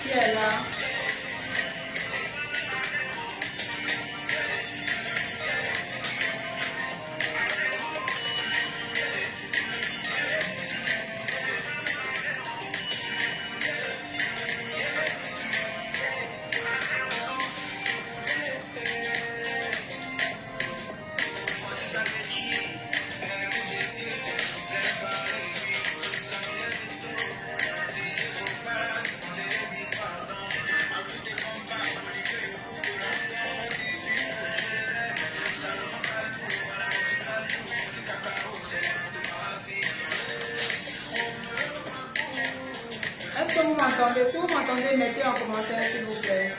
Qui est là? Est-ce que vous m'entendez? Si vous m'entendez, mettez en commentaire s'il vous plaît.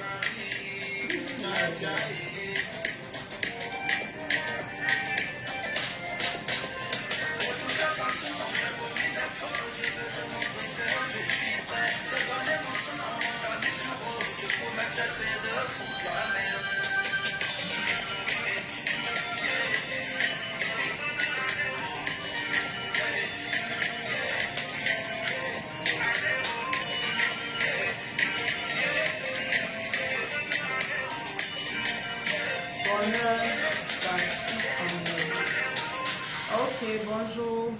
Ok, bonjour.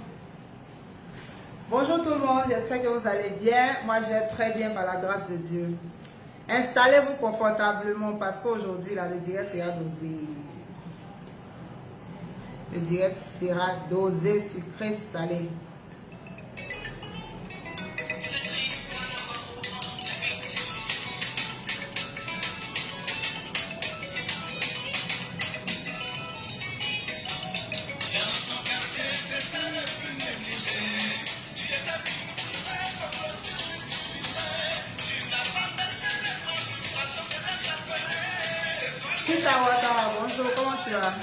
Bonjour tout le monde, j'espère que vous allez bien. Moi, je vais très bien par la grâce de Dieu. Installez-vous confortablement parce qu'aujourd'hui, le direct sera dosé. Le direct sera dosé, sucré, salé. Kitawata, bonjour, comment tu vas?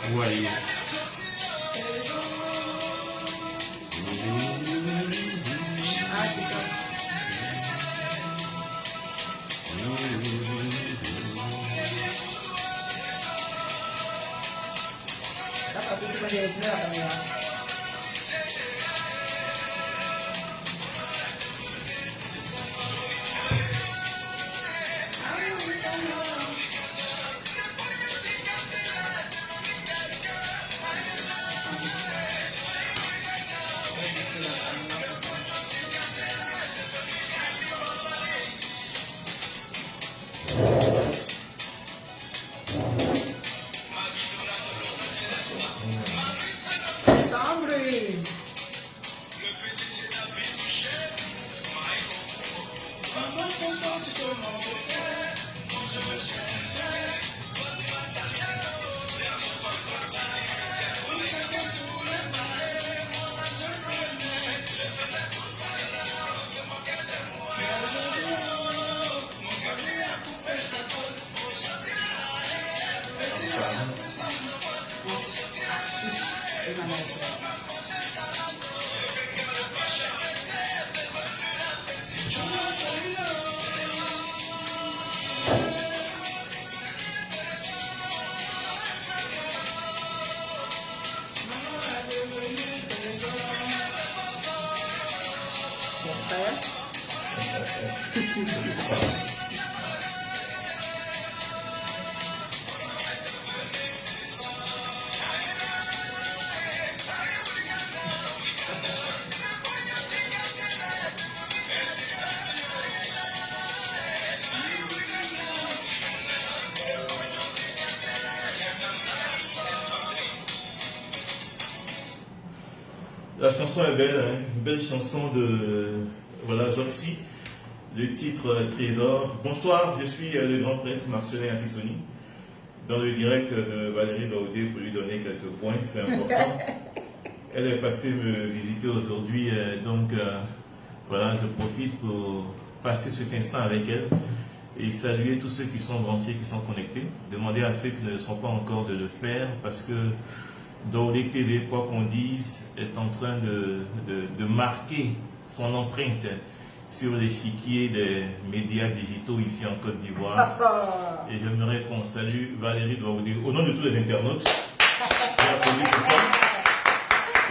Voyez. La chanson est belle, hein? Une belle chanson de voilà, Zoxy, le titre Trésor. Bonsoir, je suis le grand prêtre Marcelin Antissoni, dans le direct de Valérie Baudé pour lui donner quelques points, c'est important. Elle est passée me visiter aujourd'hui, donc voilà, je profite pour passer cet instant avec elle et saluer tous ceux qui sont branchés, qui sont connectés. Demander à ceux qui ne le sont pas encore de le faire parce que Daoudé TV, quoi qu'on dise, est en train de marquer son empreinte sur l'échiquier des médias digitaux ici en Côte d'Ivoire. Et j'aimerais qu'on salue Valérie Daoudé au nom de tous les internautes.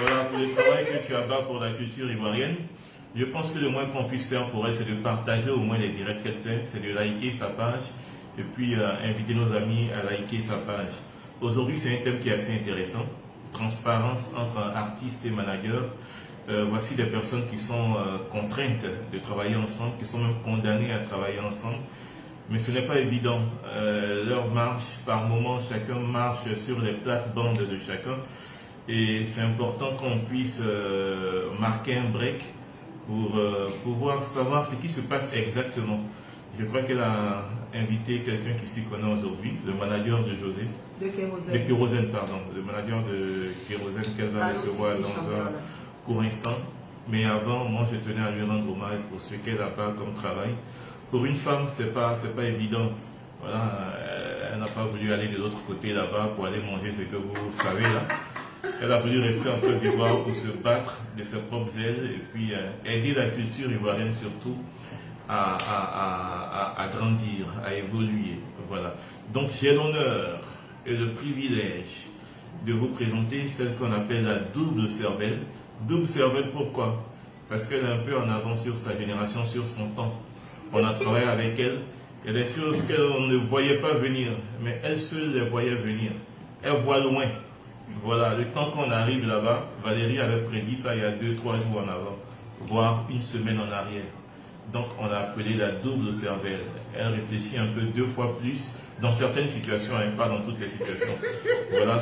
Voilà pour le travail que tu as pour la culture ivoirienne. Je pense que le moins qu'on puisse faire pour elle, c'est de partager au moins les directs qu'elle fait, c'est de liker sa page et puis inviter nos amis à liker sa page. Aujourd'hui, c'est un thème qui est assez intéressant. Transparence entre artistes et managers. Voici des personnes qui sont contraintes de travailler ensemble, qui sont même condamnées à travailler ensemble. Mais ce n'est pas évident. Leur marche, par moment, chacun marche sur les plates-bandes de chacun. Et c'est important qu'on puisse marquer un break pour pouvoir savoir ce qui se passe exactement. Je crois qu'elle a invité quelqu'un qui s'y connaît aujourd'hui, le manager de José. De Kérosène. De Kérosène, pardon. Le manager de Kérosène qu'elle va recevoir dans un court instant. Mais avant, moi, je tenais à lui rendre hommage pour ce qu'elle a pas comme travail. Pour une femme, c'est pas évident. Voilà, elle n'a pas voulu aller de l'autre côté là-bas pour aller manger ce que vous savez là. Elle a voulu rester en Côte d'Ivoire pour se battre de ses propres ailes et puis aider la culture ivoirienne surtout à grandir, à évoluer. Voilà. Donc j'ai l'honneur et le privilège de vous présenter celle qu'on appelle la double cervelle. Double cervelle pourquoi? Parce qu'elle est un peu en avance sur sa génération, sur son temps. On a travaillé avec elle. Il y a des choses qu'on ne voyait pas venir, mais elle seule les voyait venir. Elle voit loin. Voilà, le temps qu'on arrive là-bas, Valérie avait prédit ça il y a 2-3 jours en avant, voire une semaine en arrière. Donc on l'a appelée la double cervelle. Elle réfléchit un peu 2 fois plus dans certaines situations, et pas dans toutes les situations. Voilà,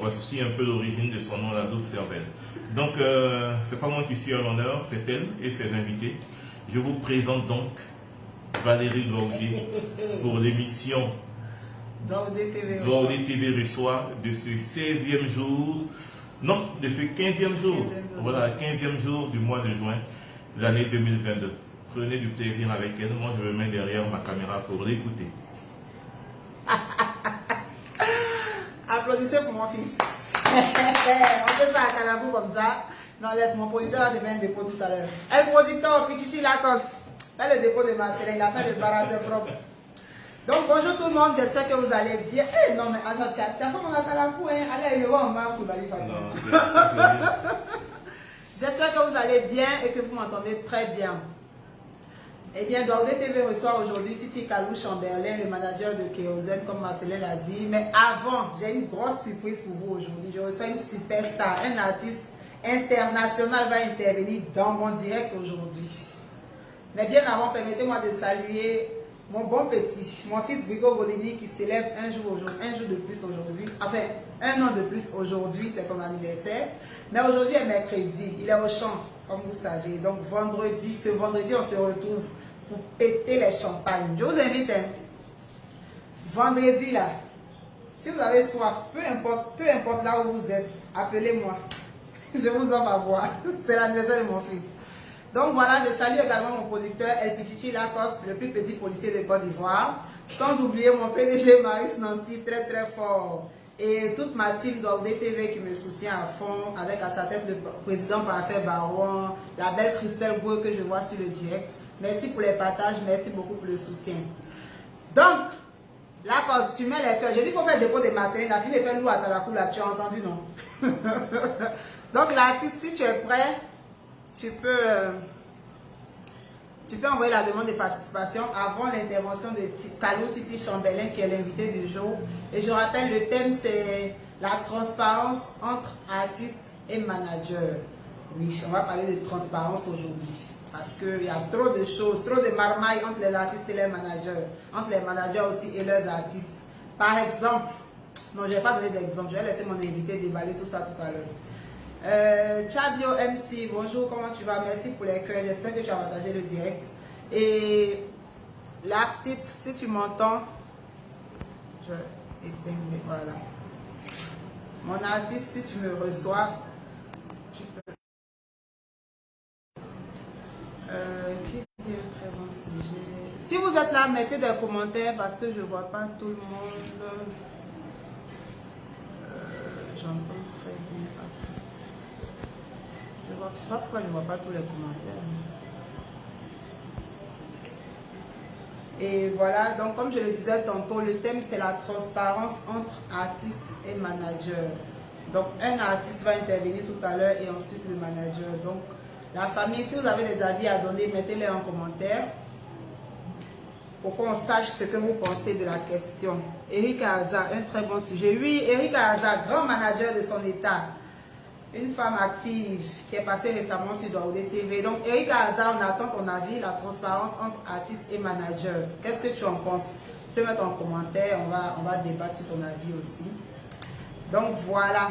voici un peu l'origine de son nom, la double cervelle. Donc c'est pas moi qui suis à l'honneur, c'est elle et ses invités. Je vous présente donc Valérie Daoudé pour l'émission Daoudé TV reçoit de ce 16e jour, non, de ce 15e jour, voilà, 15e jour du mois de juin, l'année 2022. Prenez du plaisir avec elle, moi je me mets derrière ma caméra pour l'écouter. Applaudissez pour mon fils. On peut faire un calabou comme ça. Non, laisse, mon producteur a fait un dépôt tout à l'heure. Un producteur, Pichichi Lacoste. Là, le dépôt de Marseille, il a fait le barrage propre. Donc, bonjour tout le monde, j'espère que vous allez bien. Eh non, mais attends, tu as fait mon calabou, hein. Allez, il va en bas pour la façon. J'espère que vous allez bien et que vous m'entendez très bien. Eh bien, Daoudé TV reçoit aujourd'hui Titi Kalou Chamberlain, le manager de Kérosène, comme Marcelin l'a dit. Mais avant, j'ai une grosse surprise pour vous aujourd'hui. Je reçois une superstar, un artiste international va intervenir dans mon direct aujourd'hui. Mais bien avant, permettez-moi de saluer mon bon petit, mon fils Brigo Bolini qui célèbre un jour de plus aujourd'hui. Enfin, 1 an de plus aujourd'hui, c'est son anniversaire. Mais aujourd'hui est mercredi, il est au champ, comme vous savez. Donc ce vendredi, on se retrouve pour péter les champagnes. Je vous invite, hein, vendredi là, si vous avez soif, peu importe là où vous êtes, appelez-moi. Je vous offre à boire. C'est l'anniversaire de mon fils. Donc voilà, je salue également mon producteur El Pichichi Lacoste, le plus petit policier de Côte d'Ivoire. Sans oublier mon PDG Maurice Nanti, très très fort. Et toute ma team Daoudé TV qui me soutient à fond, avec à sa tête le président Parfait Baron, la belle Christelle Boué que je vois sur le direct. Merci pour les partages, merci beaucoup pour le soutien. Donc, Lacoste, tu mets les cœurs. Je dis qu'il faut faire le dépôt de Marseille. La fille de fait loup à Talakou là, tu as entendu, non? Donc l'artiste, si tu es prêt, tu peux envoyer la demande de participation avant l'intervention de Kalou Titi Chamberlain qui est l'invité du jour. Et je rappelle, le thème c'est la transparence entre artistes et managers. Oui, on va parler de transparence aujourd'hui. Parce qu'il y a trop de choses, trop de marmailles entre les artistes et les managers. Entre les managers aussi et leurs artistes. Par exemple, non, je ne vais pas donner d'exemple, je vais laisser mon invité déballer tout ça tout à l'heure. Chabio MC, bonjour, comment tu vas? Merci pour les cœurs, j'espère que tu as partagé le direct. Et l'artiste, si tu m'entends, je éteins, voilà. Mon artiste, si tu me reçois, Si vous êtes là, mettez des commentaires parce que je ne vois pas tout le monde. J'entends très bien. Je ne sais pas pourquoi je ne vois pas tous les commentaires. Et voilà, donc comme je le disais tantôt, le thème c'est la transparence entre artiste et manager. Donc un artiste va intervenir tout à l'heure et ensuite le manager. Donc la famille, si vous avez des avis à donner, mettez-les en commentaire pour qu'on sache ce que vous pensez de la question. Eric Aza, un très bon sujet. Oui, Eric Aza, grand manager de son état. Une femme active qui est passée récemment sur Daoudé TV. Donc, Eric Aza, on attend ton avis, la transparence entre artiste et manager. Qu'est-ce que tu en penses? Tu peux mettre en commentaire, on va débattre sur ton avis aussi. Donc, voilà.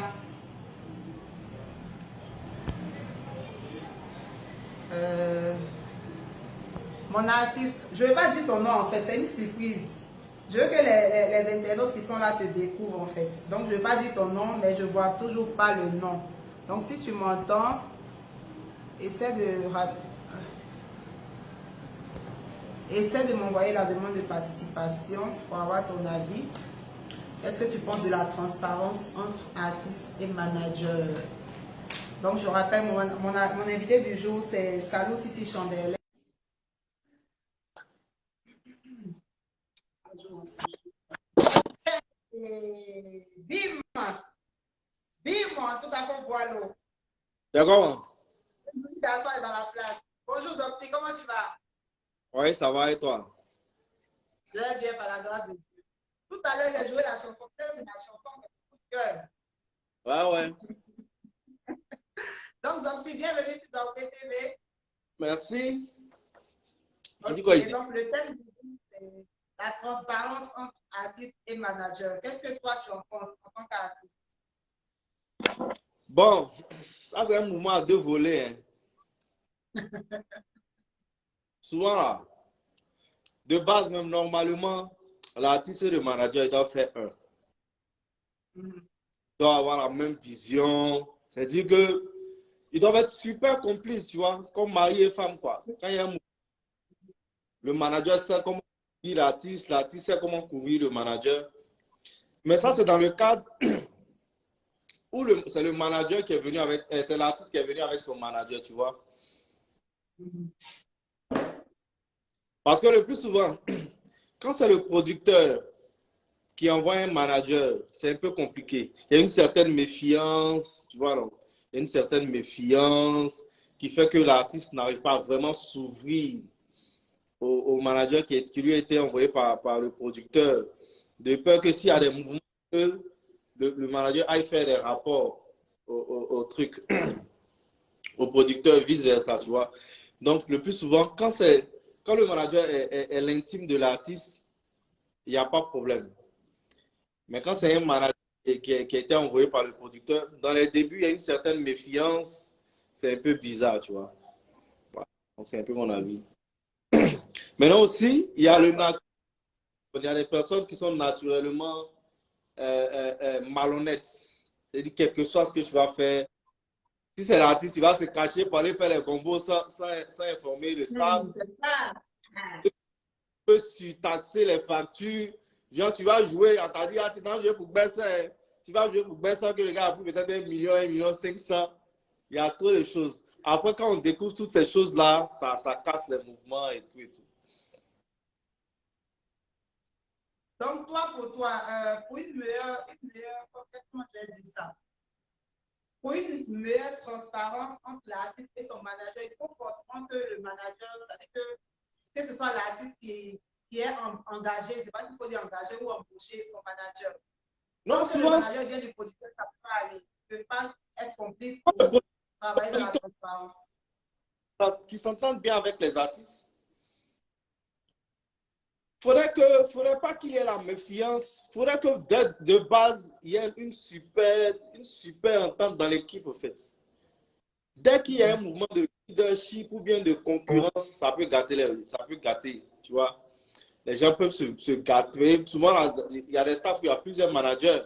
Mon artiste, je ne vais pas dire ton nom en fait, c'est une surprise. Je veux que les internautes qui sont là te découvrent en fait. Donc, je ne vais pas dire ton nom, mais je ne vois toujours pas le nom. Donc, si tu m'entends, essaie de m'envoyer la demande de participation pour avoir ton avis. Qu'est-ce que tu penses de la transparence entre artiste et manager? Donc, je rappelle, mon invité du jour, c'est Kalou Titi Chandelle. Et bim! Bim! En tout cas, faut boire l'eau. D'accord. D'accord, est dans la place. Bonjour Zoxy, comment tu vas? Oui, ça va et toi? Je vais bien par la grâce de Dieu. Tout à l'heure, j'ai joué la chanson. C'est ma chanson, c'est un coup de cœur. Ouais. Donc, Zoxy, bienvenue sur Daoudé TV. Merci. On dit Okay, quoi ici? donc, le thème du jour, c'est la transparence entre artiste et manager. Qu'est-ce que toi, tu en penses en tant qu'artiste? Bon, ça c'est un mouvement à deux volets. Hein. Souvent, là, de base, même normalement, l'artiste et le manager, ils doivent faire un. Ils doivent avoir la même vision. C'est-à-dire que ils doivent être super complices, tu vois, comme mari et femme, quoi. Quand il y a un mouvement, le manager sait comment couvrir l'artiste sait comment couvrir le manager. Mais ça, c'est dans le cadre où c'est le manager qui est venu avec, c'est l'artiste qui est venu avec son manager, tu vois. Parce que le plus souvent, quand c'est le producteur qui envoie un manager, c'est un peu compliqué. Il y a une certaine méfiance, tu vois, donc. Il y a une certaine méfiance qui fait que l'artiste n'arrive pas à vraiment s'ouvrir au manager qui lui a été envoyé par le producteur. De peur que s'il y a des mouvements, le manager aille faire des rapports au truc, au producteur, vice-versa, tu vois. Donc, le plus souvent, quand le manager est l'intime de l'artiste, il n'y a pas de problème. Mais quand c'est un manager qui a été envoyé par le producteur, dans les débuts, il y a une certaine méfiance. C'est un peu bizarre, tu vois. Voilà. Donc, c'est un peu mon avis. Maintenant aussi, il y a il y a les personnes qui sont naturellement malhonnêtes. C'est-à-dire, quel que soit ce que tu vas faire, si c'est l'artiste, il va se cacher pour aller faire les combos sans informer le staff. Tu peux surtaxer les factures. Genre, tu vas jouer, on t'a dit, tu vas jouer pour Bessin. Tu vas jouer pour Bessin que le gars a pris peut-être 1 million, 1,5 million. Il y a trop de choses. Après, quand on découvre toutes ces choses-là, ça casse les mouvements et tout et tout. Donc, toi, pour une meilleure, comment je vais dire ça? Pour une meilleure transparence entre l'artiste et son manager, il faut forcément que le manager, c'est-à-dire que ce soit l'artiste qui est engagé, je ne sais pas s'il faut dire engagé ou embauché son manager. Non, Quand le manager vient du producteur, ça ne peut pas aller. Ils ne peuvent pas être complices pour travailler dans la transparence. Qui s'entendent bien avec les artistes. Faudrait pas qu'il y ait la méfiance. Faudrait que de base, il y ait une super entente dans l'équipe, en fait. Dès qu'il y a un mouvement de leadership ou bien de concurrence, ça peut gâter, tu vois. Les gens peuvent se gâter. Souvent, il y a des staffs où il y a plusieurs managers.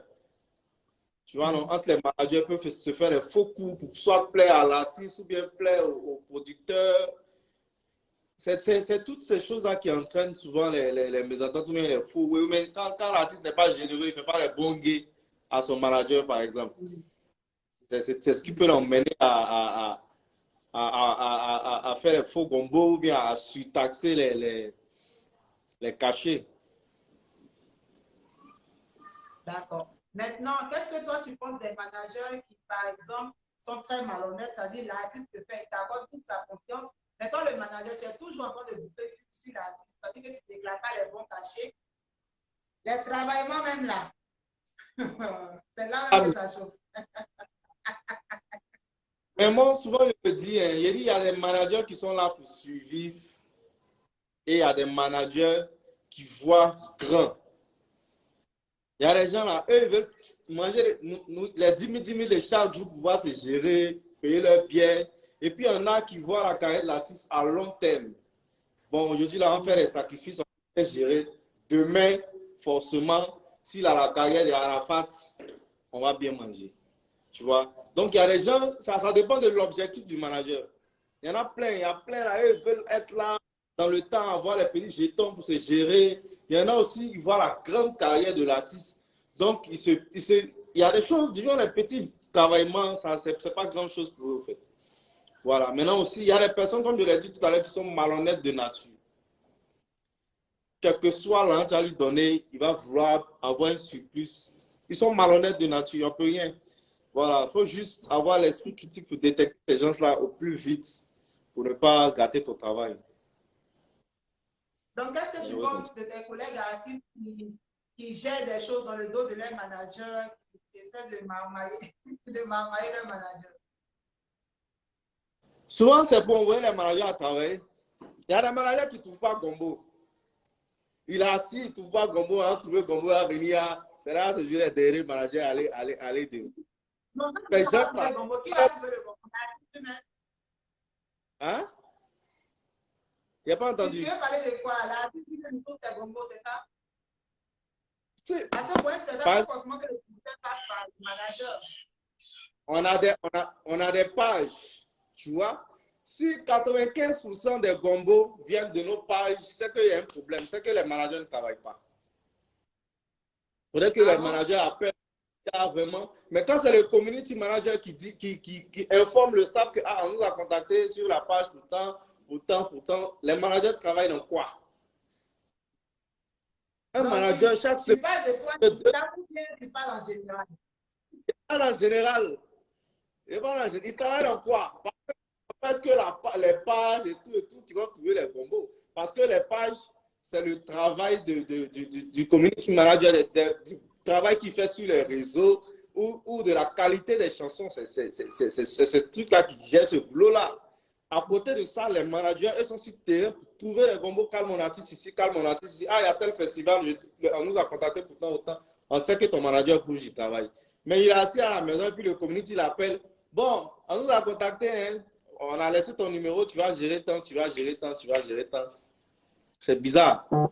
Tu vois, non, entre les managers peuvent se faire des faux coups pour soit plaire à l'artiste ou bien plaire au producteur. c'est toutes ces choses-là qui entraînent souvent les mésententes ou bien les fous. Oui, mais quand l'artiste n'est pas généreux, il ne fait pas les bons gays à son manager, par exemple. C'est ce qui peut l'emmener à faire les faux gombos ou bien à surtaxer les cachets. D'accord. Maintenant, qu'est-ce que toi tu penses des managers qui, par exemple, sont très malhonnêtes, c'est-à-dire l'artiste te fait, il t'accorde toute sa confiance. Mais toi, le manager, tu es toujours en train de bouffer sur l'artiste, c'est-à-dire que tu ne déclares pas les bons cachets. Les travaillements même là, c'est là même que ça chauffe. Mais moi, souvent, je me dis, hein, il y a des managers qui sont là pour survivre et il y a des managers qui voient grand. Il y a des gens là, eux, ils veulent manger les 10 000 de chaque jour pour pouvoir se gérer, payer leurs biens. Et puis, il y en a qui voient la carrière de l'artiste à long terme. Bon, aujourd'hui, là, on fait des sacrifices, on va gérer. Demain, forcément, s'il a la carrière de Arafat, on va bien manger. Tu vois? Donc, il y a des gens, ça dépend de l'objectif du manager. Il y en a plein, là, eux veulent être là dans le temps, avoir les petits jetons pour se gérer. Il y en a aussi, ils voient la grande carrière de l'artiste. Donc, il y a des choses, disons, les petits travaillements, ça, c'est pas grand chose pour eux, en fait. Voilà. Maintenant aussi, il y a des personnes, comme je l'ai dit tout à l'heure, qui sont malhonnêtes de nature. Quel que soit l'argent que tu vas lui donner, il va vouloir avoir un surplus. Ils sont malhonnêtes de nature, on ne peut rien. Voilà, il faut juste avoir l'esprit critique pour détecter ces gens-là au plus vite pour ne pas gâter ton travail. Donc, qu'est-ce que tu penses de tes collègues artistes qui gèrent des choses dans le dos de leur manager, qui essaient de marmailler leur manager? Souvent, c'est pour envoyer les managers à travailler. Il y a des managers qui ne trouvent pas Gombo. Il est assis, il ne trouve pas Gombo, il a trouvé Gombo à venir. C'est là que je vais derrière le manager aller de. Non, non, qui va trouver le Gombo? Qui va trouver le Gombo? Hein? Il n'y a pas entendu. Tu veux parler de quoi? L'artiste qui nous trouve tes Gombo, c'est ça? Parce que pour un certain, pas forcément que le producteur passe par le manager. On a des pages, tu vois. Si 95% des gombos viennent de nos pages, c'est qu'il y a un problème, c'est que les managers ne travaillent pas. Il faudrait que les managers appellent vraiment. Mais quand c'est le community manager qui informe le staff que on nous a contacté sur la page pourtant, les managers travaillent dans quoi? Un manager, chaque semaine. Tu parles de toi, tu parles en général. Il parle en général. Il travaille dans quoi? Parce que les pages et tout qui vont trouver les combos. Parce que les pages, c'est le travail du community manager, du travail qu'il fait sur les réseaux ou de la qualité des chansons. C'est ce truc-là qui gère ce boulot-là. À côté de ça, les managers, eux sont sur le terrain pour trouver les combos. Calme mon artiste ici, calme mon artiste ici. Ah, il y a tel festival, on nous a contacté pour autant. On sait que ton manager bouge, il travaille. Mais il est assis à la maison et puis le community l'appelle. Bon, on nous a contacté, hein. On a laissé ton numéro, tu vas gérer tant, tu vas gérer tant, tu vas gérer tant. C'est bizarre. Il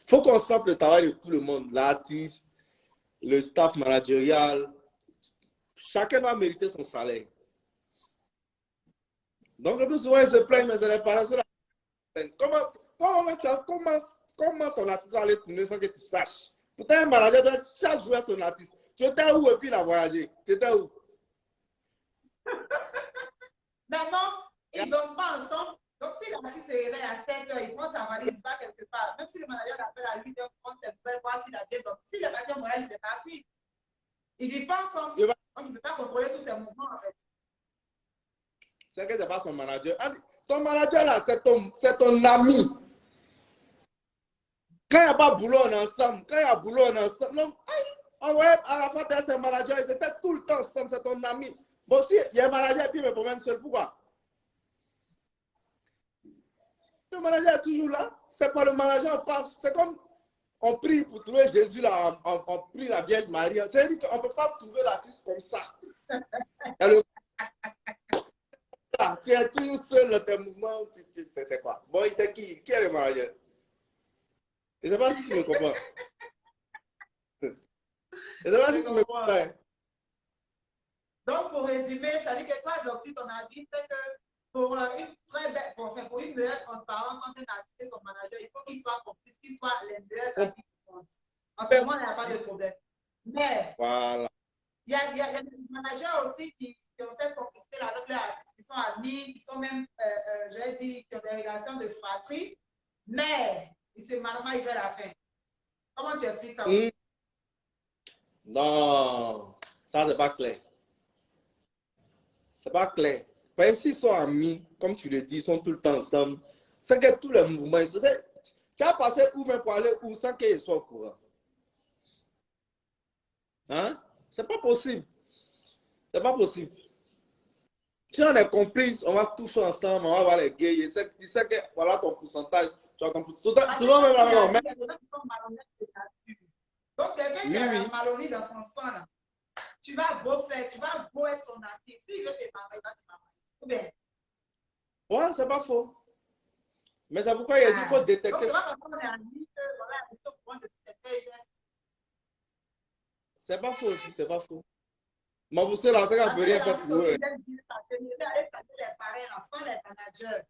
faut qu'on sente le travail de tout le monde, l'artiste, le staff managérial. Chacun doit mériter son salaire. Donc, le plus souvent, ils se plaignent, mais c'est les parents sur la scène. Comment ton artiste va aller tourner sans que tu saches? Pourtant, un manager doit être chaque jour à son artiste. Tu étais où et puis il a voyagé? Tu étais où? Maintenant, ils ne dorment pas ensemble. Donc, si l'artiste se réveille à 7 h, il prend sa valise, il va quelque part. Même si le manager l'appelle à 8 h pour prendre ses nouvelles, voir s'il a bien dormi. Si le manager moral, il est parti. Ils ne vivent pas ensemble. Donc, il ne peut pas contrôler tous ses mouvements, en fait. C'est que ce n'est pas son manager. Ton manager, là, c'est ton ami. Quand il n'y a pas boulot, on est ensemble. Quand il y a boulot, on est ensemble. Non, ouais, à la fin, c'est un manager. Ils étaient tout le temps ensemble. C'est ton ami. Bon, si il y a un manager et puis il me promène seul, pourquoi? Le manager est toujours là. C'est pas le manager, on passe. C'est comme on prie pour trouver Jésus là, on prie la Vierge Marie. C'est-à-dire qu'on ne peut pas trouver l'artiste comme ça. Tu es toujours seul dans tes mouvements. C'est quoi? Bon, c'est qui? Qui est le manager? Je ne sais pas si tu me comprends. Je ne sais pas si tu me comprends. Donc, pour résumer, ça dit que toi, Zoxy, ton avis, c'est que pour une très belle, pour une meilleure transparence entre un artiste et son manager, il faut qu'il soit complice, qu'il soit les meilleurs amis du monde. En ce moment, il n'y a pas de problème. Mais Voilà. il y a des managers aussi qui ont cette complicité-là avec leurs artistes, qui sont amis, qui sont même, je vais dire, qui ont des relations de fratrie, mais ils se marient, ils veulent la fin. Comment tu expliques ça aussi? Non, ça c'est pas clair. C'est pas clair. Parce que s'ils sont amis, comme tu le dis, ils sont tout le temps ensemble, c'est que tous les mouvements, tu as passé où même pour aller où sans qu'ils soient au courant. Hein? C'est pas possible. C'est pas possible. Si on est complices, on va tout faire ensemble, on va voir les gays. Tu sais que voilà ton pourcentage. Tu as ton pourcentage. Souvent même la même. Donc, quelqu'un qui a malhonnête dans son sang, là, tu vas beau faire, tu vas beau être son ami. S'il veut te marier, il va te marier. Ou bien? Ouais, c'est pas faux. Mais c'est pourquoi il a dit qu'il faut détecter. Donc, tu vas comprendre les amis, voilà, il faut prendre de tes gestes. C'est pas faux aussi, c'est pas faux. Mais vous savez, là, ça ne veut rien faire pour eux. Les parents, sans les managers.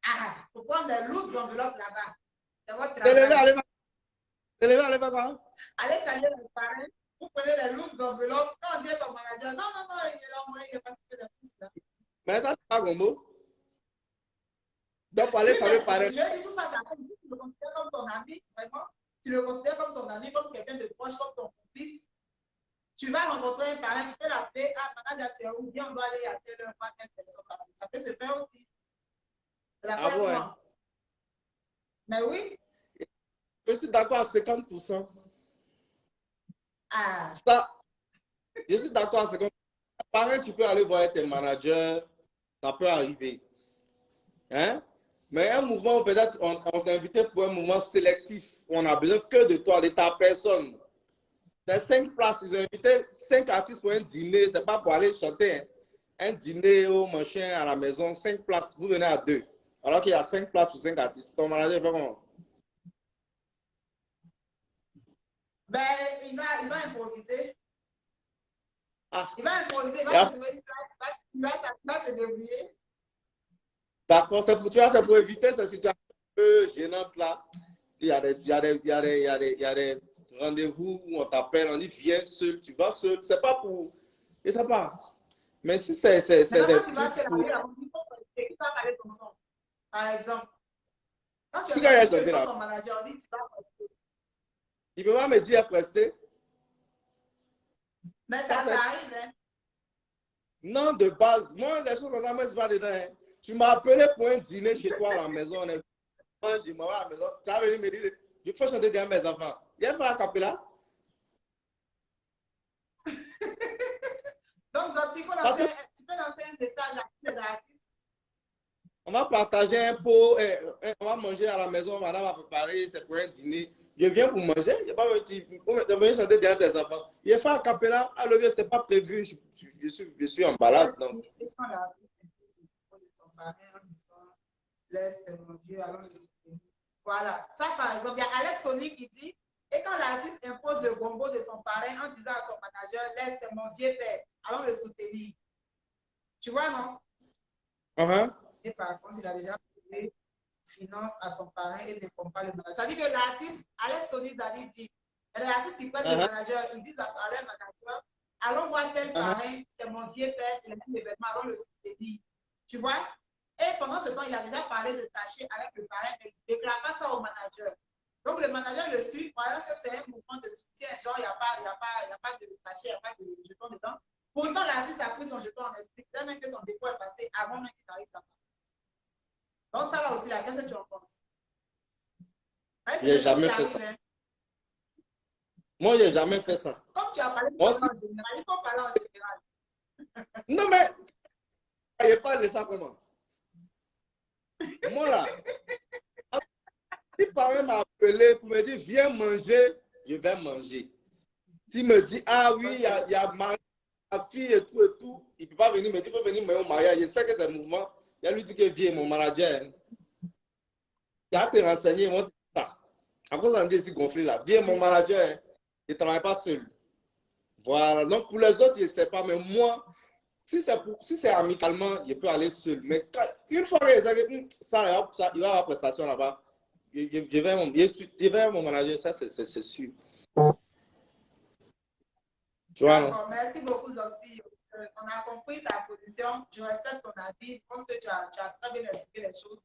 Ah, pour prendre les lourdes enveloppes là-bas. C'est votre travail. Allez, va. Allez saluer les parents. Vous prenez les lourdes enveloppes. Quand on dit à ton manager, non, il est là, il n'est pas fait de plus là. Mais ça, c'est pas un mot. Donc, pour aller saluer les parents. Je dis tout ça, tu le considères comme ton ami, vraiment. Tu le considères comme ton ami, comme quelqu'un de proche, comme ton complice. Tu vas rencontrer un parent, tu peux l'appeler, ah, manager, tu es où? Bien, on doit aller à telle heure, pas telle personne. Ça peut se faire aussi. Ah ouais. Mais oui. Je suis d'accord à 50%. Ah. Ça, je suis d'accord à 50%. Parent, tu peux aller voir tes managers, ça peut arriver. Hein? Mais un mouvement, peut-être, on t'a invité pour un mouvement sélectif, où on n'a besoin que de toi, de ta personne. C'est 5 places, ils ont invité 5 artistes pour un dîner, c'est pas pour aller chanter. Hein. Un dîner au machin à la maison, 5 places, vous venez à 2. Alors qu'il y a 5 places pour 5 artistes. Ton manager fait comment? Ben, il va improviser. Ah. Il va improviser, il va se trouver une place, il va se débrouiller. D'accord, c'est pour éviter cette situation un peu gênante là. Il y a des rendez-vous où on t'appelle, on dit viens seul, tu vas seul. C'est pas pour. Je sais pas. Mais si c'est des trucs pour. Tu vas parler ton son. Par exemple. Quand tu as sorti ton manager, on dit tu vas prester. Il ne peut pas me dire à prester. Mais ça arrive, hein. Non, de base. Moi, les choses comme ça, moi, c'est pas dedans. Hein. Tu m'as appelé pour un dîner chez toi à la maison. On est je m'en vais à la maison. Tu as venu me dire, je fais chanter derrière mes enfants. Il y a un frère à Capella. Donc, tu peux lancer un message à tous les artistes. On va partager un pot, on va manger à la maison, madame va préparer, c'est pour un dîner. Je viens pour manger, je ne vais pas venir chanter derrière tes enfants. Il fait un capella, à lever, ce n'était pas prévu, je suis en balade. Donc. Laisse mon vieux, allons le soutenir. Voilà, ça par exemple, il y a Alex Sony qui dit, et quand l'artiste impose le gombo de son parrain en disant à son manager, laisse mon vieux père, allons le soutenir. Tu vois, non? Et par contre, il a déjà payé finance à son parrain et ne font pas le manager. Ça dit que l'artiste, Alex Sony Zali dit, il y a des artistes qui prennent le manager, ils disent à leur manager, allons voir tel parrain, c'est mon vieux père, il a mis l'événement, allons le soutenir. Tu vois? Et pendant ce temps, il a déjà parlé de cachet avec le parrain, mais il ne déclare pas ça au manager. Donc le manager le suit, croyant que c'est un mouvement de soutien, genre il n'y a pas de cachet, il n'y a pas de jeton dedans. Pourtant, l'artiste a pris son jeton en esprit, même que son dépôt est passé avant même qu'il n'arrive là-bas. Donc ça va aussi là, qu'est-ce que tu en penses? Je n'ai jamais fait ça. Moi, je n'ai jamais fait ça. Comme tu as parlé en général, il faut parler en général. Non, mais il n'y a pas de ça comment? Moi là, si parent m'a appelé pour me dire viens manger, je vais manger. S'il me dit ah oui, il y a ma fille et tout, il ne peut pas venir me dire il faut venir au mariage. Je sais que c'est un mouvement. Il a lui dit que viens, mon manager. Tu as te renseigner, moi, ça. À cause d'un désir gonflé là, viens, mon manager, il ne travaille pas seul. Voilà. Donc pour les autres, je ne sais pas, mais moi, Si c'est amicalement, je peux aller seul. Mais une fois que les amis, il va y avoir prestation là-bas. Je vais à mon manager, ça c'est sûr. Tu vois, non? D'accord, merci beaucoup, Zoxy. On a compris ta position. Je respecte ton avis. Je pense que tu as très bien expliqué les choses.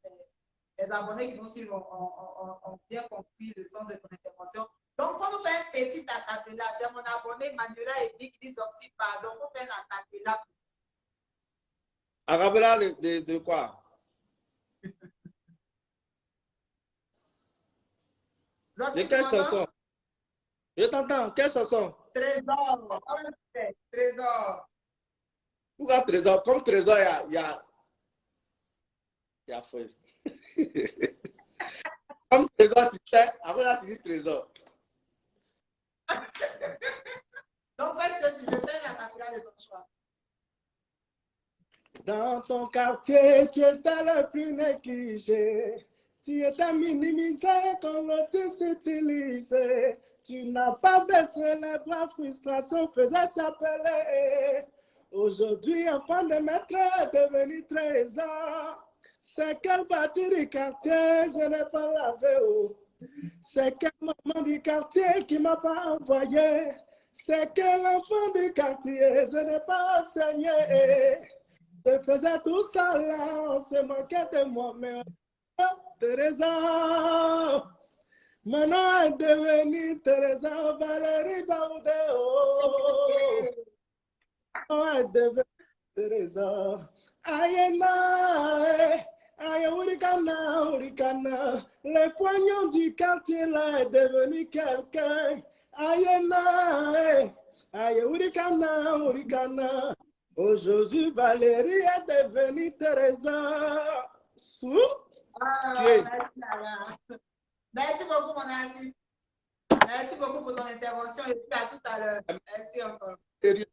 Les abonnés qui nous suivent ont bien compris le sens de ton intervention. Donc, pour nous faire un petit acapella, j'ai mon abonné Manuela et qui dit Zoxy, pardon, il faut faire un acapella. Arabella de quoi? De Zoxy, tu quelle chanson? m'entends? Je t'entends. Quelle chanson? Trésor. Trésor. Pourquoi Trésor? Comme Trésor, il y a feuille. Comme Trésor, tu sais, après là, tu dis Trésor. Donc, fais ce que tu veux faire, la capitale de ton choix. Dans ton quartier, tu étais le plus négligé. Tu étais minimisé quand l'autre s'utilisait. Tu n'as pas baissé les bras, frustration faisait chapeler. Aujourd'hui, enfant de maître est devenu trésor. C'est quelle partie du quartier, je n'ai pas lavé. C'est quel maman du quartier qui m'a pas envoyé. C'est quel enfant du quartier, je n'ai pas enseigné. Je faisais tout ça là, on se moquait de moi, mais Teresa, maintenant est devenue Teresa Valérie Baudéo. Maintenant est devenue Teresa. Ayena, aye Urikana, Urikana. Le poignon du quartier là est devenu quelqu'un. Ayena, aye Urikana, Urikana. Aujourd'hui, Valérie est devenue Teresa. Merci beaucoup, mon artiste. Merci beaucoup pour ton intervention et puis à tout à l'heure. Merci encore. Déjà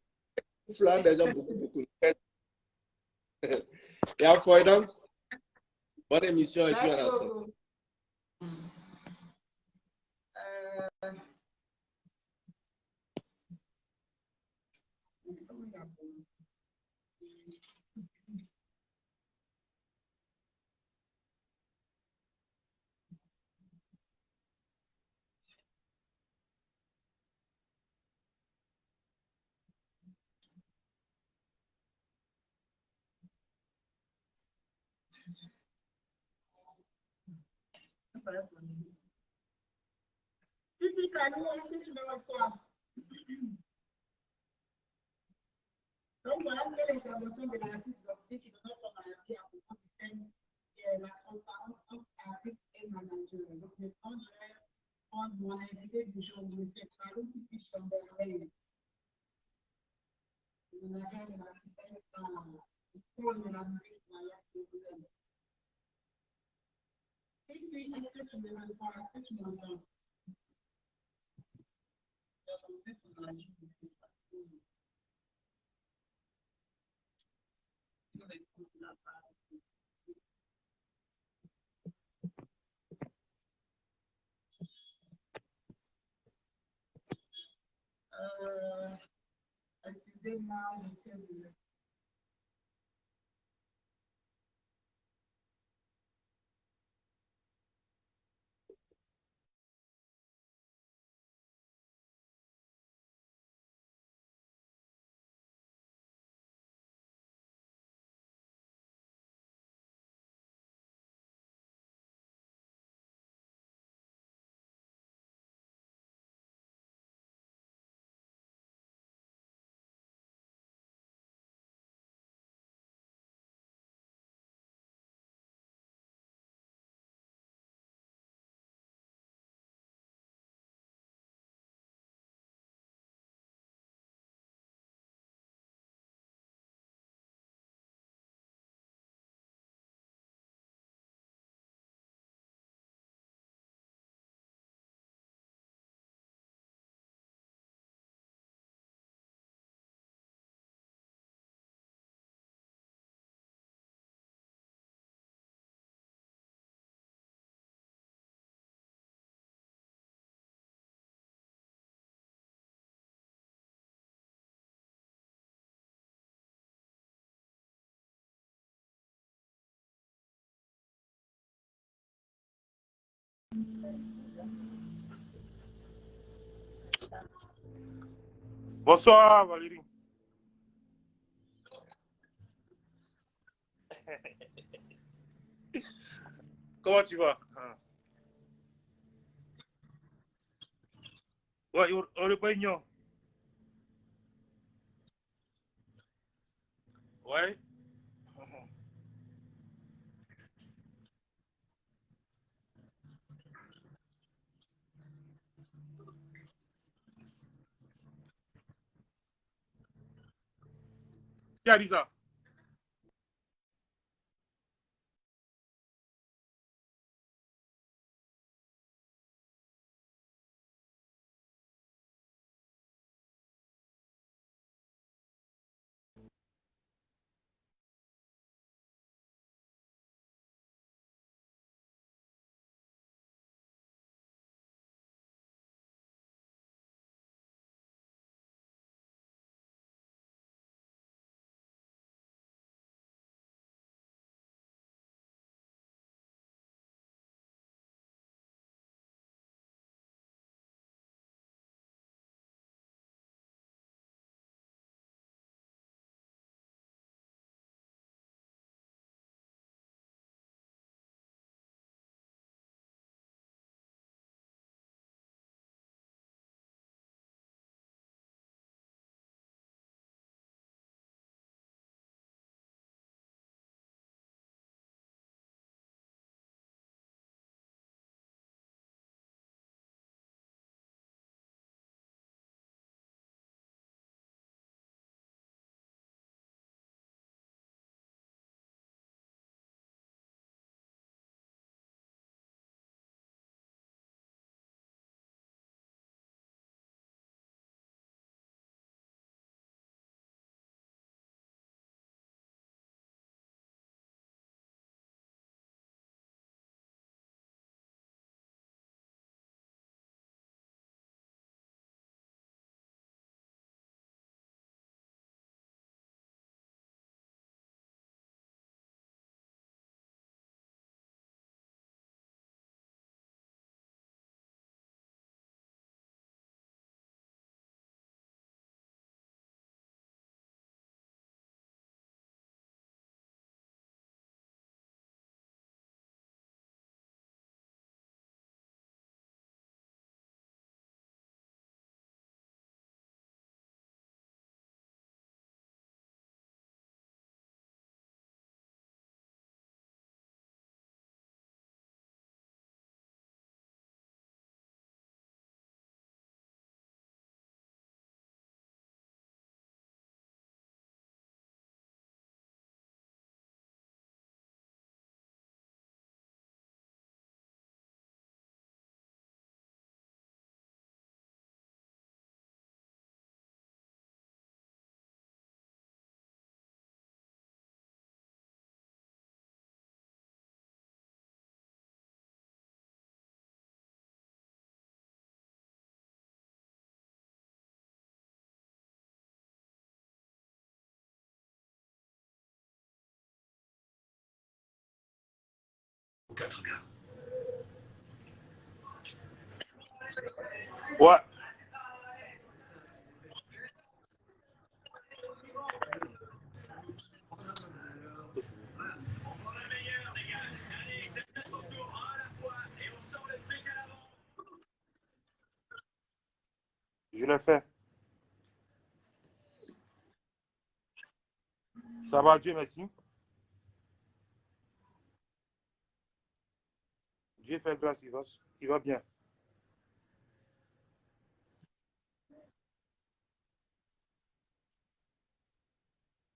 beaucoup. Et à donc, bonne émission et puis Merci on a beaucoup. Titi Kali, est-ce que tu me reçois? Donc voilà, c'est l'intervention de l'artiste Zoxy qui donnait son avis à propos du thème qui est la transparence entre artiste et manager. Donc maintenant, je vais prendre mon invité du jour, M. Kalou Titi Chamberlain, le manager de la superstar, icône de la musique moyenne que vous êtes. Titi, est-ce que tu me reçois? Est-ce que tu m'entends? Je vais lancer son avis. Excusez-moi, j'essaie de Bonsoir Valérie. Comment tu vas? Ouais, on est pas union. Ouais. Qui a dit ça? Ouais. Je l'ai fait. Ça va, Dieu merci. Dieu fait grâce, il va bien.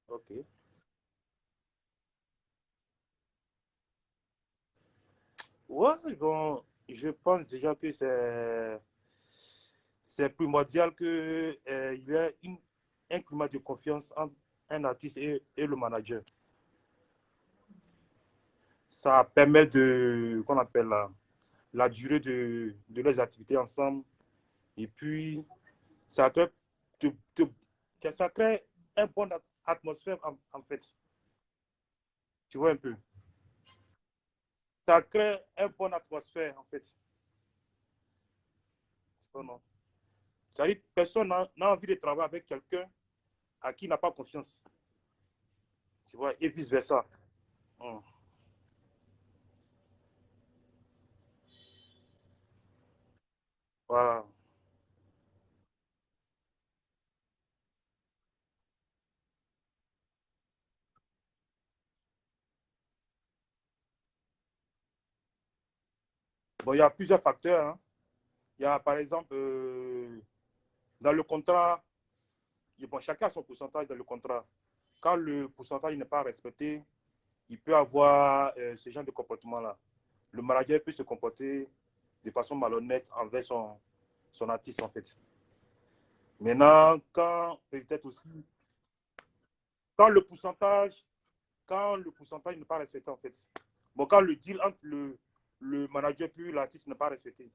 Ok. Ouais, bon, je pense déjà que c'est primordial que il y ait un climat de confiance entre un artiste et le manager. Ça permet de, qu'on appelle la durée de leurs activités ensemble. Et puis, ça crée, ça crée une bonne atmosphère en fait. Tu vois un peu. Ça crée une bonne atmosphère en fait. Non, non. C'est-à-dire que personne n'a envie de travailler avec quelqu'un à qui il n'a pas confiance. Tu vois, et vice-versa. Hum. Voilà. Bon, il y a plusieurs facteurs, hein. Il y a, par exemple, dans le contrat, bon, chacun a son pourcentage dans le contrat. Quand le pourcentage n'est pas respecté, il peut avoir ce genre de comportement-là. Le manager peut se comporter de façon malhonnête envers son artiste, en fait. Maintenant, quand peut-être aussi, quand le pourcentage, quand le pourcentage n'est pas respecté, en fait. Bon, quand le deal entre le manager puis l'artiste n'est pas respecté.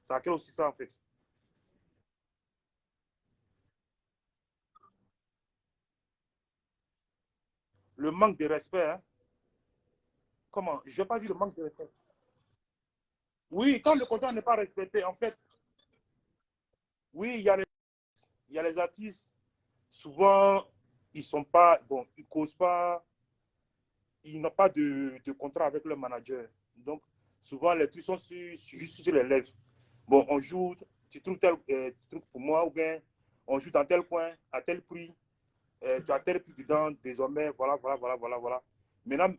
Ça crée aussi ça, en fait. Le manque de respect, hein. Comment? Je ne vais pas dire le manque de respect. Oui, quand le contrat n'est pas respecté, en fait, oui, il y a les artistes, souvent, ils sont pas, bon, ils causent pas, ils n'ont pas de contrat avec leur manager. Donc, souvent, les trucs sont juste sur les lèvres. Bon, on joue, tu trouves tel truc pour moi, ou bien on joue dans tel coin, à tel prix, tu as tel prix dedans, désormais, voilà, voilà, voilà, voilà, voilà. Maintenant,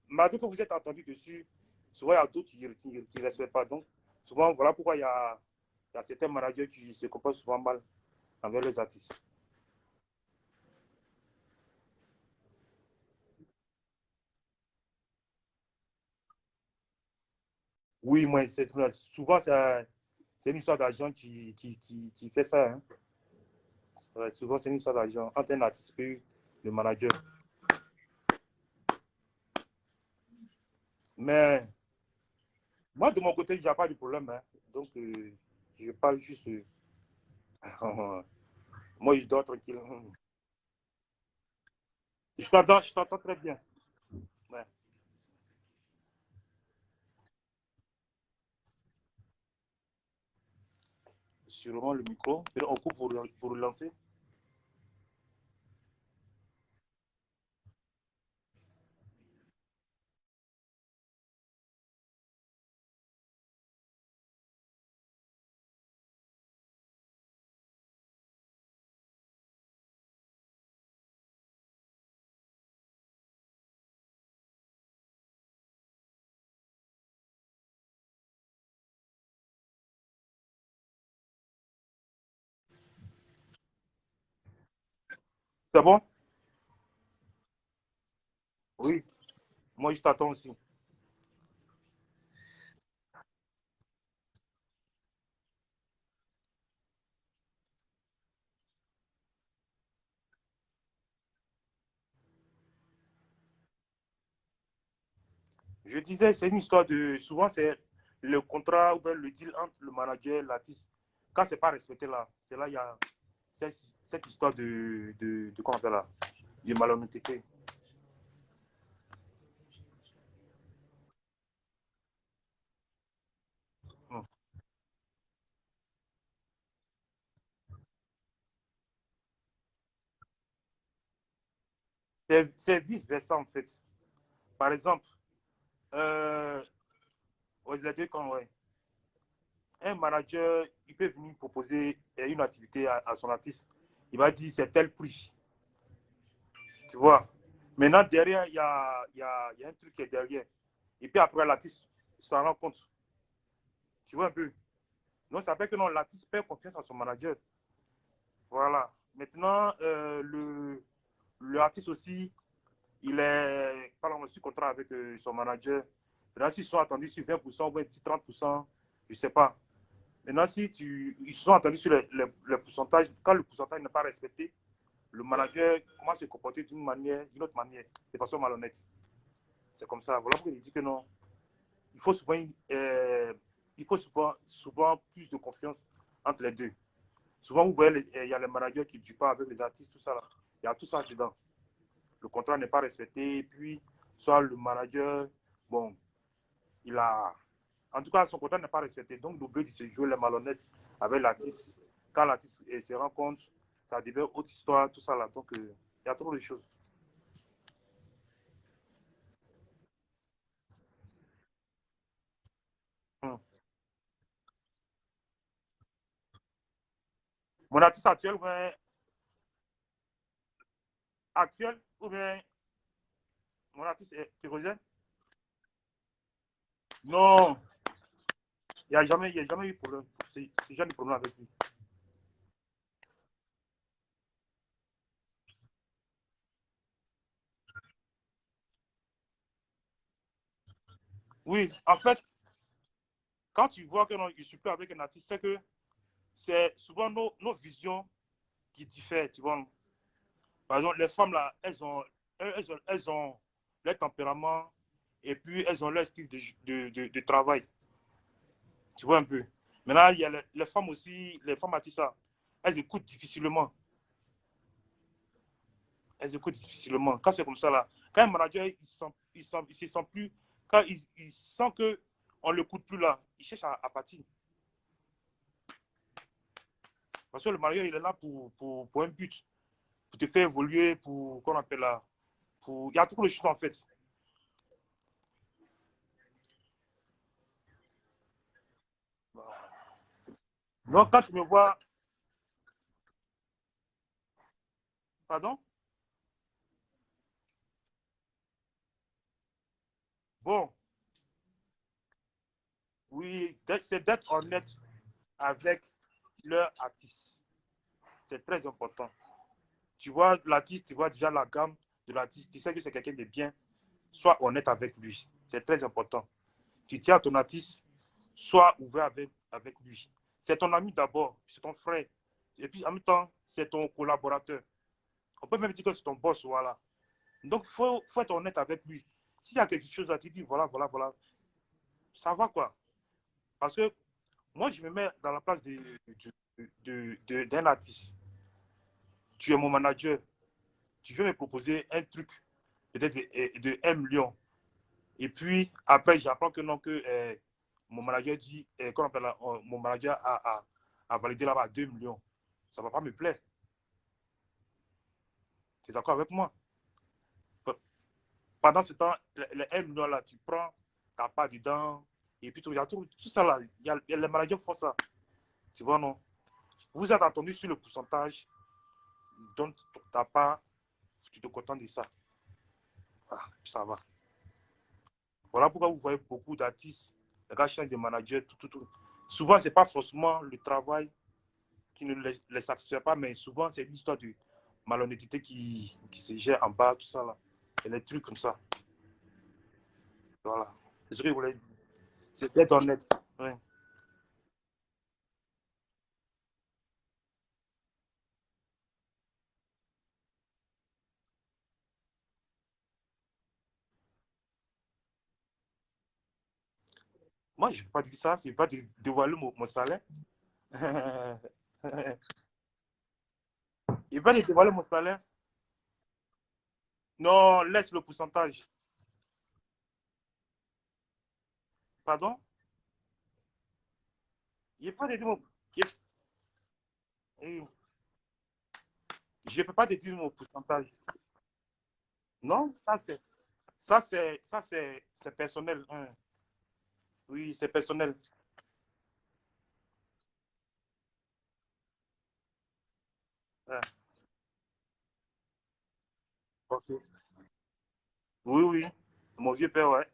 malgré que vous êtes entendu dessus, souvent, il y a d'autres qui ne respectent pas. Donc, souvent, voilà pourquoi il y a certains managers qui se comportent souvent mal envers les artistes. Oui, moi, souvent, c'est une histoire d'argent qui fait ça, hein. Ouais, souvent, c'est une histoire d'argent entre un artiste et le manager. Mais moi, de mon côté, il n'y a pas de problème, hein. Donc, je parle juste. Moi, je dors tranquille. Je t'entends très bien. Ouais. Sûrement le micro. On coupe pour relancer. C'est bon? Oui. Moi, je t'attends aussi. Je disais, c'est une histoire de. Souvent, c'est le contrat ou bien le deal entre le manager et l'artiste. Quand c'est pas respecté là, c'est là il y a cette histoire de comment on appelle là, de malhonnêteté. Hmm. C'est vice-versa en fait. Par exemple, euh, ouais, les deux quand ouais, un manager, il peut venir proposer une activité à son artiste. Il va dire c'est tel prix, tu vois. Maintenant, derrière, il y a un truc qui est derrière. Et puis après, l'artiste s'en rend compte. Tu vois un peu. Donc, ça fait que non, l'artiste perd confiance en son manager. Voilà. Maintenant, l'artiste aussi, il est par exemple sur contrat avec son manager. Maintenant, s'ils sont attendus sur 20% ou 30%, je ne sais pas. Maintenant, si ils sont attendus sur les pourcentages, quand le pourcentage n'est pas respecté, le manager commence à se comporter d'une autre manière, de façon malhonnête. C'est comme ça. Voilà pourquoi il dit que non. Il faut souvent, souvent plus de confiance entre les deux. Souvent, vous voyez, il y a les managers qui ne tuent pas avec les artistes, tout ça là. Il y a tout ça dedans. Le contrat n'est pas respecté, et puis, soit le manager, bon, il a, En tout cas, son contrat n'est pas respecté. Donc, l'oubli de se jouer les malhonnêtes avec l'artiste. Quand l'artiste se rend compte, ça devient autre histoire, tout ça là. Donc, il y a trop de choses. Hmm. Mon artiste actuel ou bien mon artiste est Kérosène? Non, il y a jamais eu de problème. C'est jamais de problème avec lui. Oui, en fait, quand tu vois que non, je suis plus avec un artiste, c'est que c'est souvent nos visions qui diffèrent, tu vois. Par exemple, les femmes, là, elles ont leur tempérament et puis elles ont leur style de travail. Tu vois un peu. Maintenant, il y a les femmes aussi, les femmes artistes, elles écoutent difficilement. Elles écoutent difficilement. Quand c'est comme ça, là, quand un manager, il se sent plus, quand il sent qu'on ne l'écoute plus là, il cherche à partir. Parce que le manager, il est là pour un but, pour te faire évoluer, pour, qu'on appelle là, pour, il y a trop de choses en fait. Donc, quand tu me vois, pardon, bon, oui, c'est d'être honnête avec leur artiste. C'est très important. Tu vois l'artiste, tu vois déjà la gamme de l'artiste, tu sais que c'est quelqu'un de bien. Sois honnête avec lui. C'est très important. Tu tiens à ton artiste, sois ouvert avec lui. C'est ton ami d'abord, c'est ton frère. Et puis en même temps, c'est ton collaborateur. On peut même dire que c'est ton boss, voilà. Donc, faut être honnête avec lui. S'il y a quelque chose à te dire, voilà, voilà, voilà, ça va quoi. Parce que moi, je me mets dans la place d'un artiste. Tu es mon manager. Tu veux me proposer un truc, peut-être de 1 million. Et puis, après, j'apprends que non, que mon manager dit, mon manager a validé là-bas à 2 millions. Ça ne va pas me plaire. Tu es d'accord avec moi? Pendant ce temps, les 1 million là, tu prends ta part dedans. Et puis, tout ça là, les managers font ça. Tu vois, non? Vous êtes attendu sur le pourcentage, donne ta part, tu te contentes de ça. Ah, ça va. Voilà pourquoi vous voyez beaucoup d'artistes, les gars changent de manager, tout. Souvent, ce n'est pas forcément le travail qui ne les satisfait pas, mais souvent, c'est l'histoire de malhonnêteté qui se gère en bas, tout ça là. Et des trucs comme ça. Voilà. C'est ce que je voulais dire. C'est d'être honnête. Ouais. Moi, je ne vais pas dire ça, je ne vais pas dévoiler mon salaire. Il va dévoiler mon salaire. Non, laisse le pourcentage. Pardon? Il ne pas dire mon... Je ne peux pas te dire mon pourcentage. Non, c'est personnel. Hein. Oui, c'est personnel. Ouais. Ok. Oui, oui. Mon vieux père, ouais.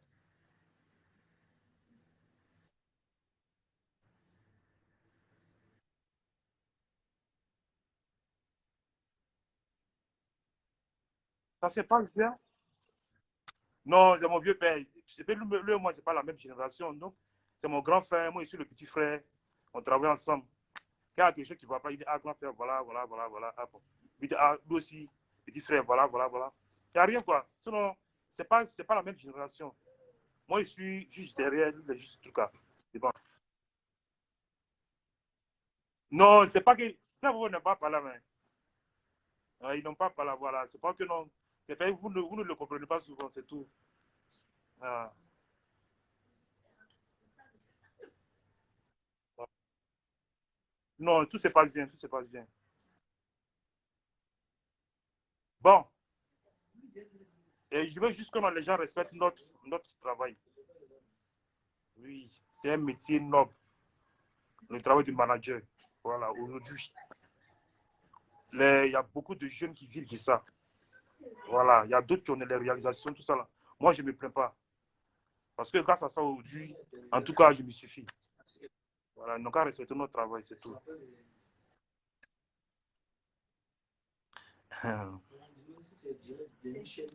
Ça se passe bien. Non, c'est mon vieux père. C'est pas lui et moi, c'est pas la même génération. Donc, c'est mon grand frère. Moi, je suis le petit frère. On travaille ensemble. Quand il y a quelque chose qui ne va pas, il dit, ah, grand frère, voilà, voilà, voilà, voilà. Ah, bon. Il dit, ah, lui aussi, petit frère, voilà, voilà, voilà. Il n'y a rien, quoi. Sinon, c'est pas la même génération. Moi, je suis juste derrière, lui, il est juste truc là. C'est bon. Non, c'est pas que. Ça, vous n'êtes pas par là, mais. Ils n'ont pas par là, voilà. C'est pas que non. C'est pas vous ne le comprenez pas souvent, c'est tout. Ah. Non, tout se passe bien, tout se passe bien. Bon, et je veux juste que les gens respectent notre travail. Oui, c'est un métier noble, le travail du manager. Voilà, aujourd'hui, il y a beaucoup de jeunes qui vivent de ça. Voilà, il y a d'autres qui ont les réalisations, tout ça là. Moi, je ne me plains pas. Parce que grâce à ça, aujourd'hui, en tout cas, je me suffis. Voilà, donc à respecter notre travail, c'est tout.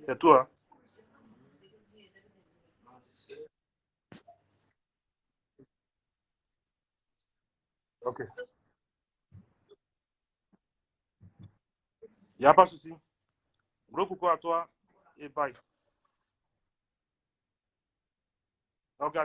C'est tout, hein. Ok. Il n'y a pas de souci. Gros coucou à toi et bye. Ok.